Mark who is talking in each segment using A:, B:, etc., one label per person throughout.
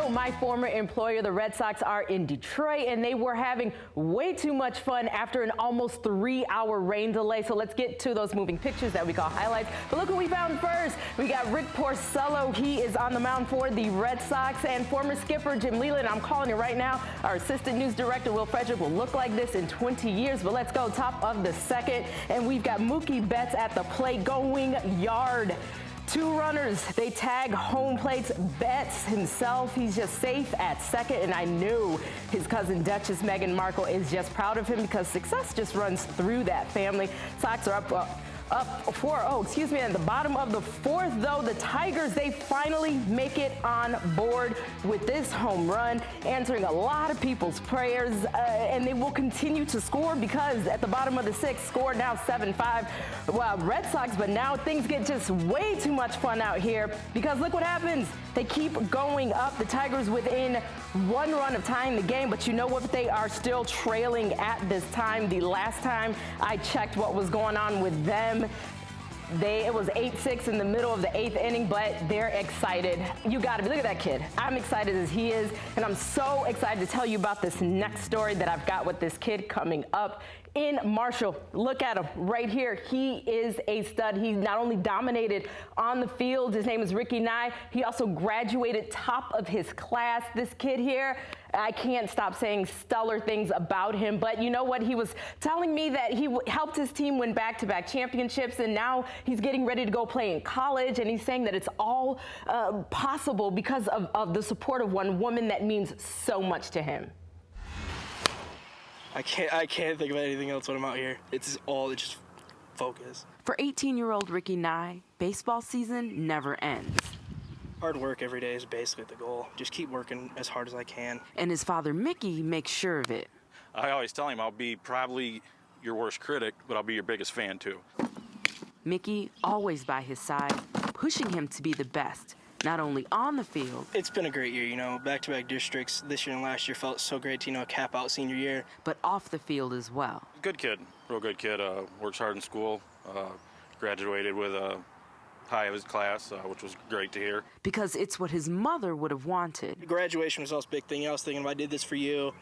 A: know, my former employer, the Red Sox, are in Detroit, and they were having way too much fun after an almost 3-hour rain delay. So let's get to those moving pictures that we call highlights. But look what we found first. We got Rick Porcello. He is on the mound for the Red Sox, and former skipper Jim Leland. I'm calling it right now. Our assistant news director, Will Frederick, will look like this in 20 years. But let's go top of the second, and we've got Mookie Betts at the plate going yard. 2 runners, they tag home plates. Betts himself, he's just safe at second, and I knew his cousin Duchess Meghan Markle is just proud of him because success just runs through that family. Sox are up 4-0, excuse me. At the bottom of the 4th, though, the Tigers, they finally make it on board with this home run, answering a lot of people's prayers, and they will continue to score because at the bottom of the 6th, score now 7-5. Well, Red Sox, but now things get just way too much fun out here because look what happens. They keep going up. The Tigers within 1 run of tying the game, but you know what? They are still trailing at this time. The last time I checked what was going on with them, it was 8-6 in the middle of the 8th inning, but they're excited. You got to look at that kid. I'm excited as he is, and I'm so excited to tell you about this next story that I've got with this kid coming up in Marshall. Look at him right here. He is a stud. He not only dominated on the field, his name is Ricky Nye, he also graduated top of his class. This kid here, I can't stop saying stellar things about him, but you know what? He was telling me that he helped his team win back-to-back championships, and now he's getting ready to go play in college, and he's saying that it's all possible because of the support of one woman that means so much to him.
B: I can't think of anything else when I'm out here. It's just focus.
C: For 18-year-old Ricky Nye, baseball season never ends.
B: Hard work every day is basically the goal. Just keep working as hard as I can.
C: And his father, Mickey, makes sure of it.
D: I always tell him I'll be probably your worst critic, but I'll be your biggest fan too.
C: Mickey, always by his side, pushing him to be the best, not only on the field.
B: It's been a great year, you know. Back-to-back districts this year and last year felt so great to, cap out senior year.
C: But off the field as well.
D: Good kid, real good kid. Works hard in school. Graduated with a high of his class, which was great to hear.
C: Because it's what his mother would have wanted.
B: Graduation was also a big thing. I was thinking, if I did this for you,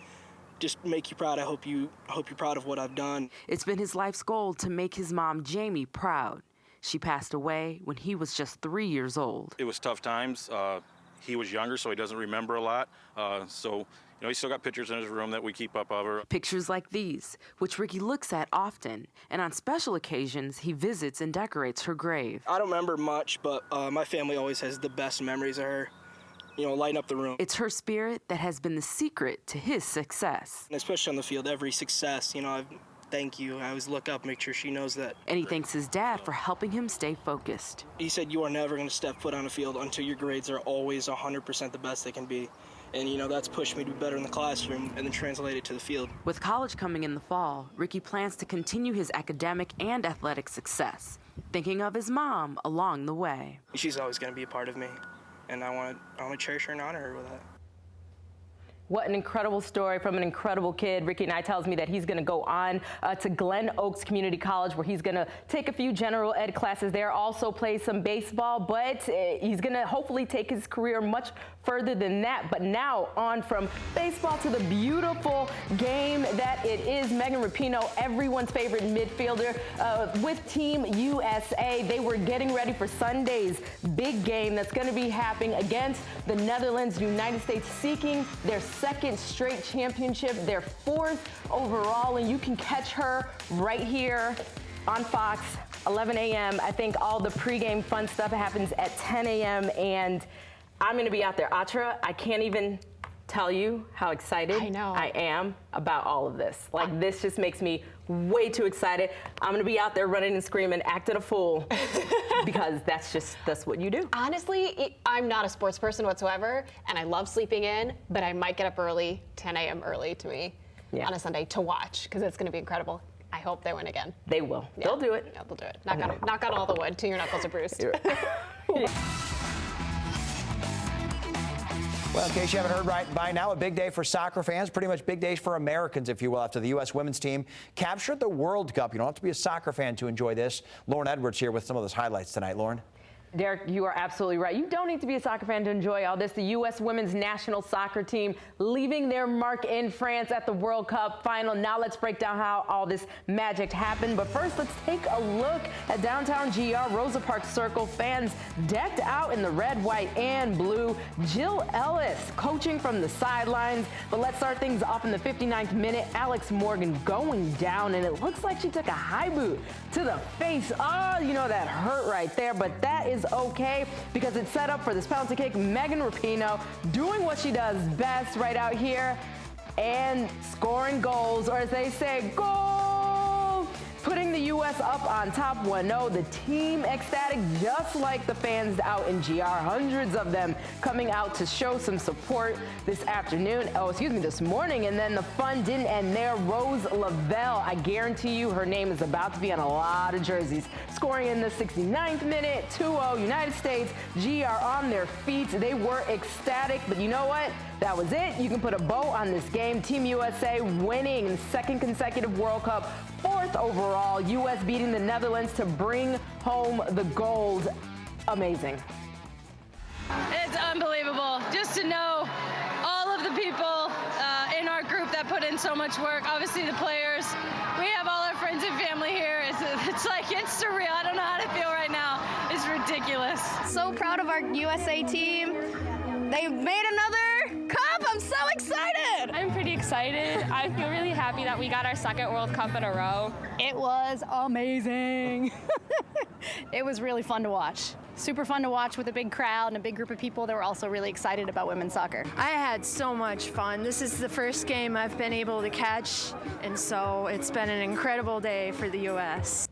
B: just make you proud. I hope you're proud of what I've done.
C: It's been his life's goal to make his mom, Jamie, proud. She passed away when he was just 3 years old.
D: It was tough times. He was younger, so he doesn't remember a lot. He's still got pictures in his room that we keep up of her.
C: Pictures like these, which Ricky looks at often, and on special occasions, he visits and decorates her grave.
B: I don't remember much, but my family always has the best memories of her. Lighting up the room.
C: It's her spirit that has been the secret to his success.
B: And especially on the field, every success, thank you. I always look up, make sure she knows that.
C: And he thanks his dad for helping him stay focused.
B: He said, you are never going to step foot on a field until your grades are always 100% the best they can be. And, that's pushed me to be better in the classroom and then translate it to the field.
C: With college coming in the fall, Ricky plans to continue his academic and athletic success, thinking of his mom along the way.
B: She's always going to be a part of me, and I want to cherish her and honor her with that.
A: What an incredible story from an incredible kid. Ricky Nye tells me that he's going to go on to Glen Oaks Community College, where he's going to take a few general ed classes there, also play some baseball, but he's going to hopefully take his career much further than that. But now on from baseball to the beautiful game that it is. Megan Rapinoe, everyone's favorite midfielder with Team USA. They were getting ready for Sunday's big game that's going to be happening against the Netherlands. United States seeking their 2nd straight championship, their 4th overall, and you can catch her right here on Fox, 11 a.m. I think all the pregame fun stuff happens at 10 a.m. and I'm going to be out there. Atra, I can't even tell you how excited I am about all of this. This just makes me way too excited. I'm going to be out there running and screaming, acting a fool, because that's what you do.
E: Honestly, I'm not a sports person whatsoever, and I love sleeping in, but I might get up early, 10 a.m. early to me on a Sunday to watch, because it's going to be incredible. I hope they win again.
A: They will. Yeah. They'll do it.
E: Yeah, they'll do it. Knock on all the wood till your knuckles are bruised.
F: Well, in case you haven't heard right by now, a big day for soccer fans, pretty much big days for Americans, if you will, after the U.S. women's team captured the World Cup. You don't have to be a soccer fan to enjoy this. Lauren Edwards here with some of those highlights tonight. Lauren?
A: Derek, you are absolutely right. You don't need to be a soccer fan to enjoy all this. The U.S. women's national soccer team leaving their mark in France at the World Cup final. Now let's break down how all this magic happened. But first, let's take a look at downtown GR Rosa Parks Circle. Fans decked out in the red, white, and blue. Jill Ellis coaching from the sidelines. But let's start things off in the 59th minute. Alex Morgan going down, and it looks like she took a high boot to the face. Oh, you know, that hurt right there. But that is okay because it's set up for this penalty kick. Megan Rapinoe doing what she does best right out here and scoring goals, or as they say, goal! Putting the U.S. up on top 1-0. The team ecstatic, just like the fans out in GR. Hundreds of them coming out to show some support this morning. And then the fun didn't end there. Rose Lavelle, I guarantee you her name is about to be on a lot of jerseys. Scoring in the 69th minute, 2-0 United States. GR on their feet. They were ecstatic, but you know what? That was it. You can put a bow on this game. Team USA winning the second consecutive World Cup, 4th overall. U.S. beating the Netherlands to bring home the gold. Amazing.
G: It's unbelievable just to know all of the people in our group that put in so much work. Obviously the players. We have all our friends and family here. It's like, it's surreal. I don't know how to feel right now. It's ridiculous.
H: So proud of our USA team. They made another cup. I'm so excited.
I: I'm pretty excited. I feel really happy that we got our second World Cup in a row.
H: It was amazing. It was really fun to watch. Super fun to watch with a big crowd and a big group of people that were also really excited about women's soccer.
J: I had so much fun. This is the first game I've been able to catch, and so it's been an incredible day for the U.S.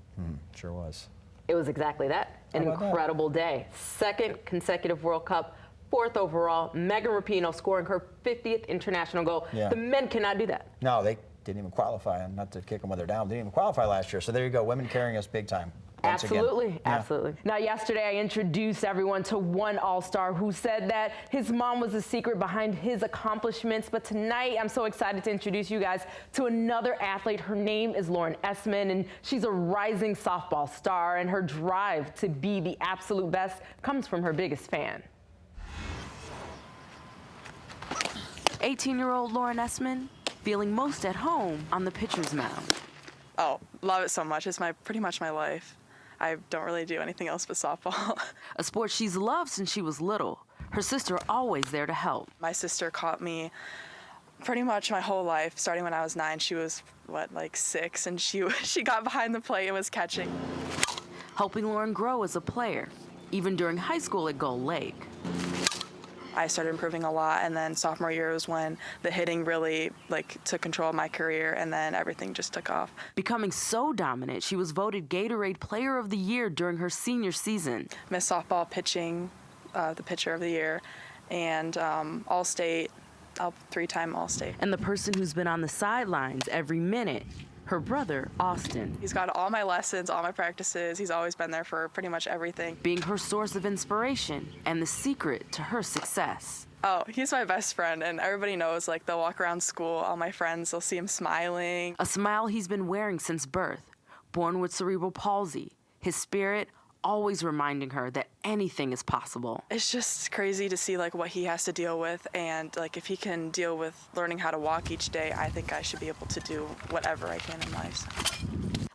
F: Sure was.
A: It was exactly that. An incredible day. Second consecutive World Cup. 4th overall. Megan Rapinoe scoring her 50th international goal.
F: Yeah.
A: The men cannot do that.
F: No, they didn't even qualify, and not to kick them when they're down. They didn't even qualify last year. So there you go. Women carrying us big time.
A: Absolutely. Now, yesterday I introduced everyone to one All-Star who said that his mom was the secret behind his accomplishments. But tonight, I'm so excited to introduce you guys to another athlete. Her name is Lauren Essman, and she's a rising softball star. And her drive to be the absolute best comes from her biggest fan.
C: 18-year-old Lauren Essman feeling most at home on the pitcher's mound.
K: Oh, love it so much. It's pretty much my life. I don't really do anything else but softball.
C: A sport she's loved since she was little. Her sister always there to help.
K: My sister caught me pretty much my whole life, starting when I was 9. She was, like 6, and she got behind the plate and was catching.
C: Helping Lauren grow as a player, even during high school at Gull Lake.
K: I started improving a lot, and then sophomore year was when the hitting really took control of my career, and then everything just took off.
C: Becoming so dominant, she was voted Gatorade Player of the Year during her senior season.
K: Miss Softball pitching, the Pitcher of the Year, and All-State, 3-time All-State.
C: And the person who's been on the sidelines every minute, her brother, Austin.
K: He's got all my lessons, all my practices. He's always been there for pretty much everything.
C: Being her source of inspiration and the secret to her success.
K: Oh, he's my best friend, and everybody knows, they'll walk around school, all my friends, they'll see him smiling.
C: A smile he's been wearing since birth. Born with cerebral palsy, his spirit always reminding her that anything is possible.
K: It's just crazy to see what he has to deal with, and if he can deal with learning how to walk each day, I think I should be able to do whatever I can in life.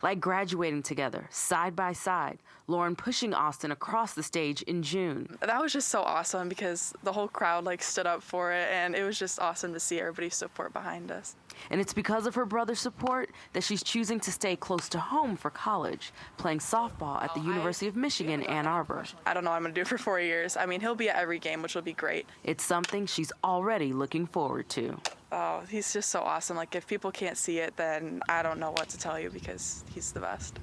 C: Like graduating together, side by side, Lauren pushing Austin across the stage in June.
K: That was just so awesome because the whole crowd stood up for it, and it was just awesome to see everybody's support behind us.
C: And it's because of her brother's support that she's choosing to stay close to home for college, playing softball at the University of Michigan, Ann Arbor.
K: I don't know what I'm going to do for 4 years. I mean, he'll be at every game, which will be great.
C: It's something she's already looking forward to.
K: Oh, he's just so awesome. If people can't see it, then I don't know what to tell you because he's the best.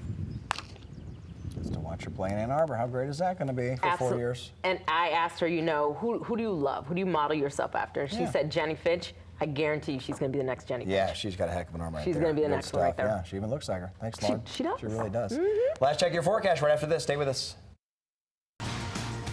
F: Just to watch her play in Ann Arbor. How great is that going to be for 4 years?
A: And I asked her, who do you love? Who do you model yourself after? And she said Jenny Finch. I guarantee you she's going to be the next Jenny Finch.
F: Yeah, she's got a heck of an arm right there.
A: She's going to be the next one right there.
F: Yeah, she even looks like her. Thanks, Lauren.
A: She does.
F: She really does. Let's check your forecast right after this. Stay with us.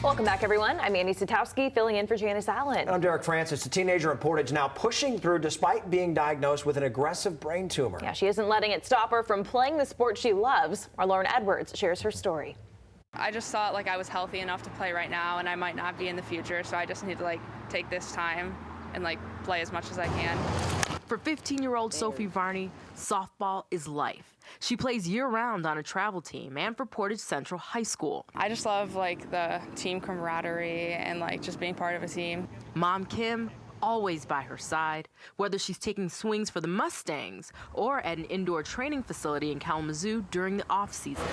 L: Welcome back, everyone. I'm Andy Satowski, filling in for Janice Allen.
F: And I'm Derek Francis. A teenager in Portage now pushing through despite being diagnosed with an aggressive brain tumor.
L: Yeah, she isn't letting it stop her from playing the sport she loves. Our Lauren Edwards shares her story.
I: I just thought like I was healthy enough to play right now, and I might not be in the future, so I just need to like take this time and like play as much as I can.
C: For 15-year-old Sophie Varney, softball is life. She plays year-round on a travel team and for Portage Central High School.
I: I just love like the team camaraderie and like just being part of a team.
C: Mom Kim, always by her side, whether she's taking swings for the Mustangs or at an indoor training facility in Kalamazoo during the off-season.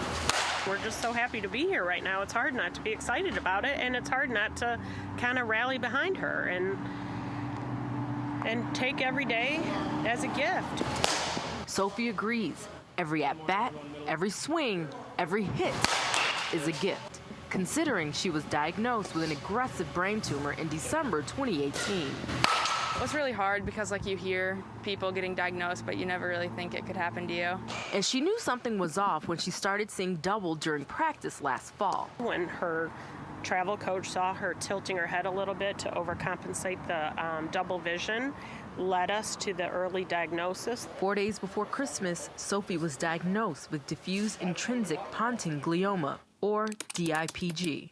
M: We're just so happy to be here right now. It's hard not to be excited about it, and it's hard not to kind of rally behind her and take every day as a gift.
C: Sophie agrees. Every at-bat, every swing, every hit is a gift, considering she was diagnosed with an aggressive brain tumor in December 2018.
I: It was really hard because like you hear people getting diagnosed, but you never really think it could happen to you.
C: And she knew something was off when she started seeing double during practice last fall.
M: When her travel coach saw her tilting her head a little bit to overcompensate the double vision, led us to the early diagnosis.
C: 4 days before Christmas, Sophie was diagnosed with diffuse intrinsic pontine glioma, or DIPG.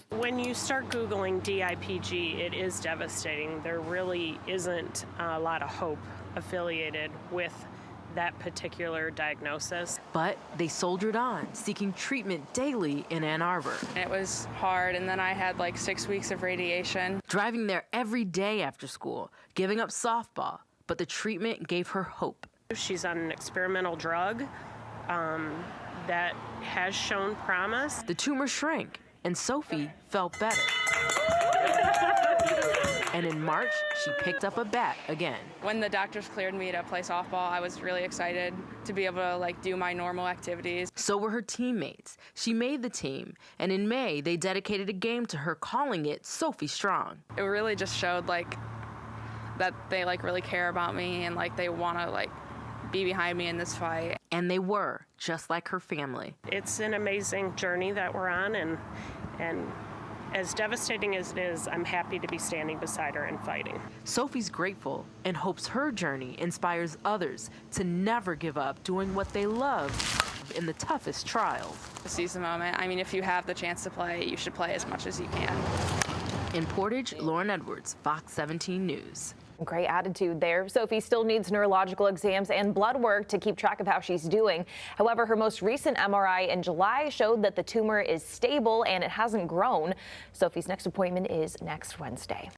M: When you start Googling DIPG, it is devastating. There really isn't a lot of hope affiliated with that particular diagnosis.
C: But they soldiered on, seeking treatment daily in Ann Arbor.
I: It was hard, and then I had like 6 weeks of radiation.
C: Driving there every day after school, giving up softball, but the treatment gave her hope.
M: She's on an experimental drug that has shown promise.
C: The tumor shrank, and Sophie felt better. And in March, she picked up a bat again.
I: When the doctors cleared me to play softball, I was really excited to be able to like do my normal activities.
C: So were her teammates. She made the team, and in May, they dedicated a game to her, calling it Sophie Strong.
I: It really just showed like that they like really care about me and like they want to like be behind me in this fight.
C: And they were, just like her family.
M: It's an amazing journey that we're on, and as devastating as it is, I'm happy to be standing beside her and fighting.
C: Sophie's grateful and hopes her journey inspires others to never give up doing what they love in the toughest trials.
I: Seize the moment. I mean, if you have the chance to play, you should play as much as you can.
C: In Portage, Lauren Edwards, Fox 17 News.
L: Great attitude there. Sophie still needs neurological exams and blood work to keep track of how she's doing. However, her most recent MRI in July showed that the tumor is stable and it hasn't grown. Sophie's next appointment is next Wednesday.